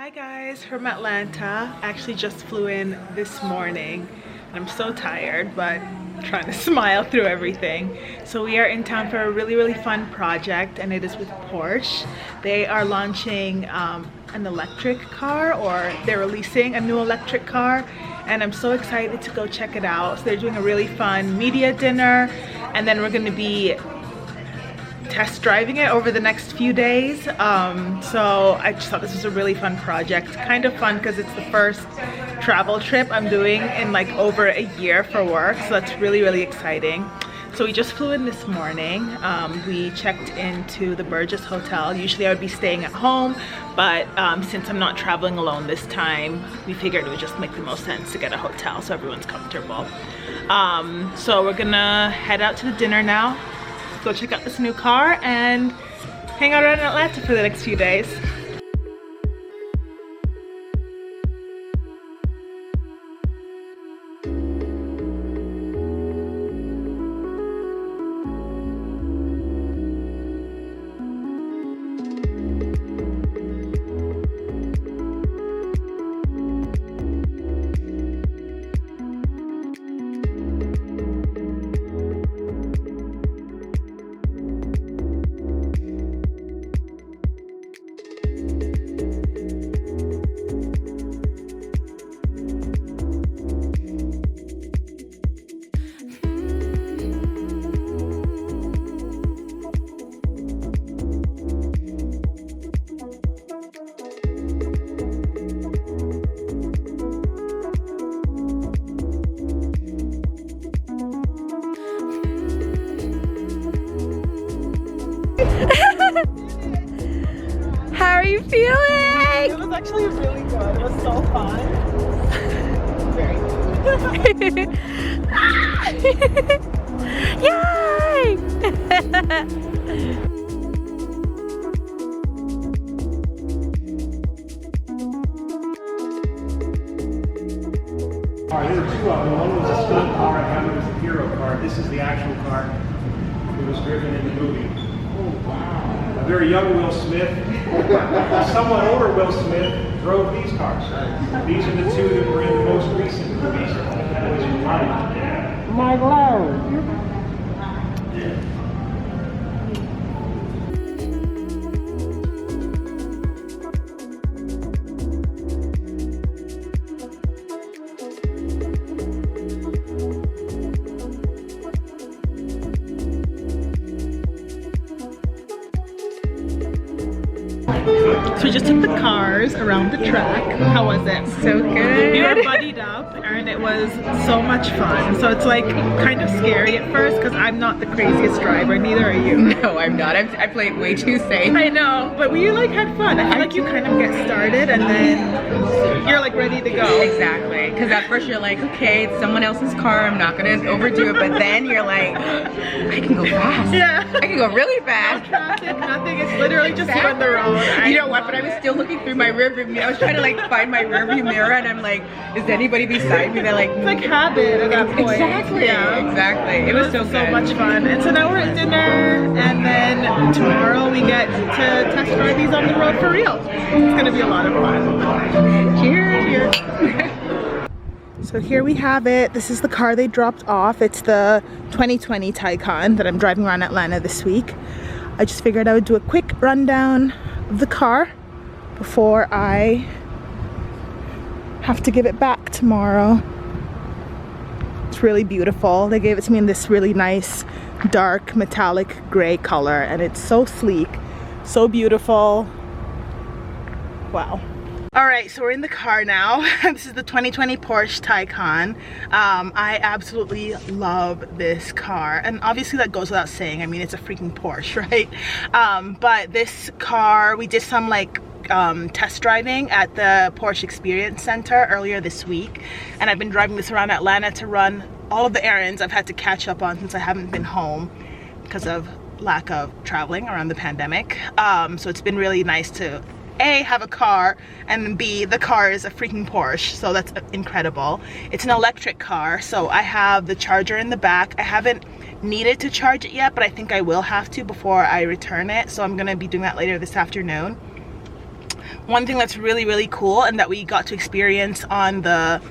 Hi guys, from Atlanta. I actually just flew in this morning and I'm so tired, but trying to smile through everything. So we are in town for a really fun project, and it is with Porsche. They are launching an electric car, or they're releasing a new electric car, and I'm so excited to go check it out. So they're doing a really fun media dinner, and then we're going to be test driving it over the next few days. So I just thought this was a really fun project. Kind of fun because it's the first travel trip I'm doing in like over a year for work, so that's really exciting. So we just flew in this morning. We checked into the Burgess Hotel. Usually I would be staying at home, but since I'm not traveling alone this time, we figured it would just make the most sense to get a hotel so everyone's comfortable. So we're gonna head out to the dinner now, go check out this new car, and hang out around Atlanta for the next few days. How are you feeling? It was actually really good. It was so fun. Very good. Yay! There were two of them. One was a stunt car and the other was a hero car. This is the actual car that was driven in the movie. Oh, wow. A very young Will Smith, a somewhat older Will Smith, drove these cars. These are the two that were in the most recent movies. That was my lord. So we just took the cars around the track. How was it? So good. We were buddied up and it was so much fun. So it's like kind of scary at first because I'm not the craziest driver, neither are you. No, I'm not. I played way too safe. I know, but we like had fun. I feel like you kind of get started and then you're like ready to go. Exactly. Because at first you're like, okay, it's someone else's car. I'm not going to overdo it. But then you're like, I can go fast. Yeah. I can go really fast. No traffic, nothing. It's literally just you on the road. You know what? But I was still looking through my rearview mirror. I was trying to like find my rearview mirror, and I'm like, is anybody beside me? They're like, It's like habit at that point. Exactly. Yeah. Exactly. It was so much fun. And so now we're at dinner, and then tomorrow we get to test drive these on the road for real. It's gonna be a lot of fun. Cheers. So here we have it. This is the car they dropped off. It's the 2020 Taycan that I'm driving around Atlanta this week. I just figured I would do a quick rundown of the car before I have to give it back tomorrow. It's really beautiful. They gave it to me in this really nice dark metallic gray color, and it's so sleek, so beautiful. Wow. All right, so we're in the car now. This is the 2020 Porsche Taycan. I absolutely love this car, and obviously that goes without saying. I mean, it's a freaking Porsche, right? But this car, we did some like test driving at the Porsche Experience Center earlier this week, and I've been driving this around Atlanta to run all of the errands I've had to catch up on since I haven't been home because of lack of traveling around the pandemic. So it's been really nice to A, have a car, and B, the car is a freaking Porsche, so that's incredible. It's an electric car, so I have the charger in the back. I haven't needed to charge it yet, but I think I will have to before I return it, so I'm gonna be doing that later this afternoon. one thing that's really cool and that we got to experience on the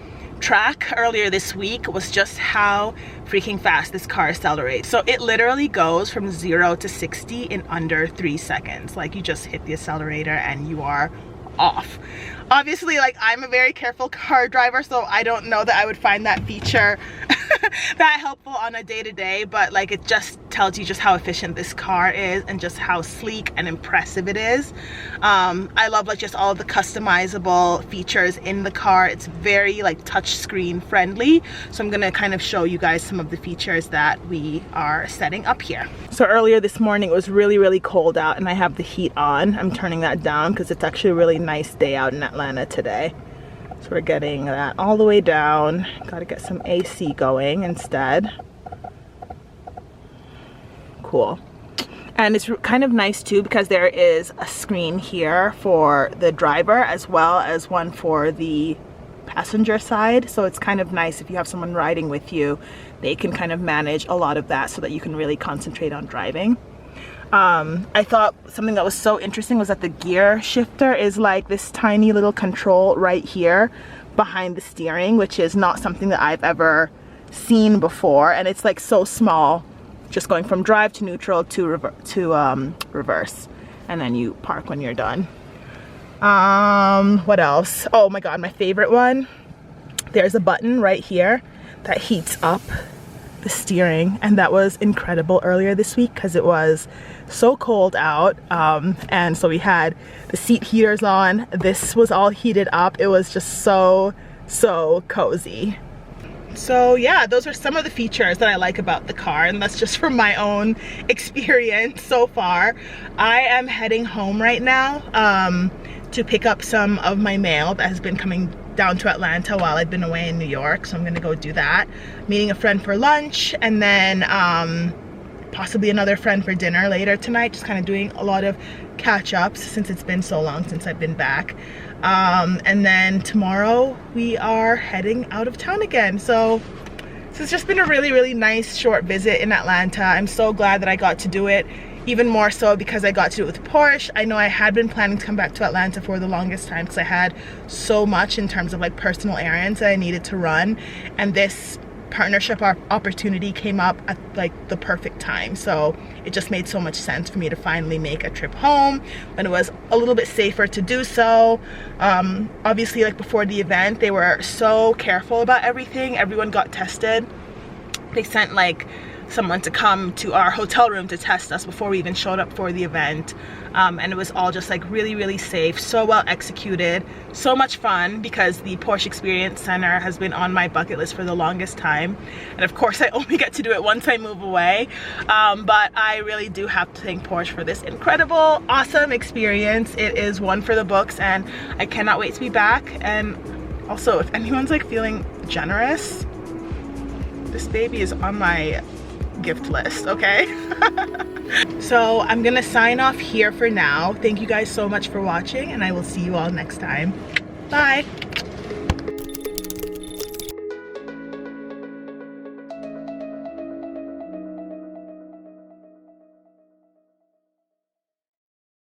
track earlier this week was just how freaking fast this car accelerates. So it literally goes from 0 to 60 in under 3 seconds. Like, you just hit the accelerator and you are off. Obviously, like, I'm a very careful car driver, so I don't know that I would find that feature that helpful on a day-to-day, but like, it just tells you just how efficient this car is and just how sleek and impressive it is. I love like just all of the customizable features in the car. It's very like touch screen friendly, so I'm gonna kind of show you guys some of the features that we are setting up here. So earlier this morning it was really cold out and I have the heat on. I'm turning that down because it's actually a really nice day out in Atlanta today. So we're getting that all the way down. Gotta get some AC going instead. Cool. And it's kind of nice too because there is a screen here for the driver as well as one for the passenger side. So it's kind of nice if you have someone riding with you, they can kind of manage a lot of that so that you can really concentrate on driving. I thought something that was so interesting was that the gear shifter is like this tiny little control right here behind the steering, which is not something that I've ever seen before, and it's like so small, just going from drive to neutral to reverse, and then you park when you're done. What else? Oh my god, my favorite one, there's a button right here that heats up the steering, and that was incredible earlier this week because it was so cold out, and so we had the seat heaters on. This was all heated up. It was just so cozy. So yeah, those are some of the features that I like about the car, and that's just from my own experience so far. I am heading home right now to pick up some of my mail that has been coming down to Atlanta while I've been away in New York, so I'm gonna go do that. Meeting a friend for lunch, and then possibly another friend for dinner later tonight, just kind of doing a lot of catch-ups since it's been so long since I've been back. And then tomorrow we are heading out of town again. So it's just been a really nice short visit in Atlanta. I'm so glad that I got to do it, even more so because I got to do it with Porsche. I know I had been planning to come back to Atlanta for the longest time because I had so much in terms of like personal errands that I needed to run, and this partnership opportunity came up at like the perfect time. So it just made so much sense for me to finally make a trip home when it was a little bit safer to do so. Obviously, like before the event, they were so careful about everything. Everyone got tested. They sent like someone to come to our hotel room to test us before we even showed up for the event, and it was all just like really safe, so well executed, so much fun, because the Porsche Experience Center has been on my bucket list for the longest time, and of course I only get to do it once I move away, but I really do have to thank Porsche for this incredible, awesome experience. It is one for the books, and I cannot wait to be back. And also, if anyone's like feeling generous, this baby is on my gift list, okay? So I'm gonna sign off here for now. Thank you guys so much for watching, and I will see you all next time. Bye.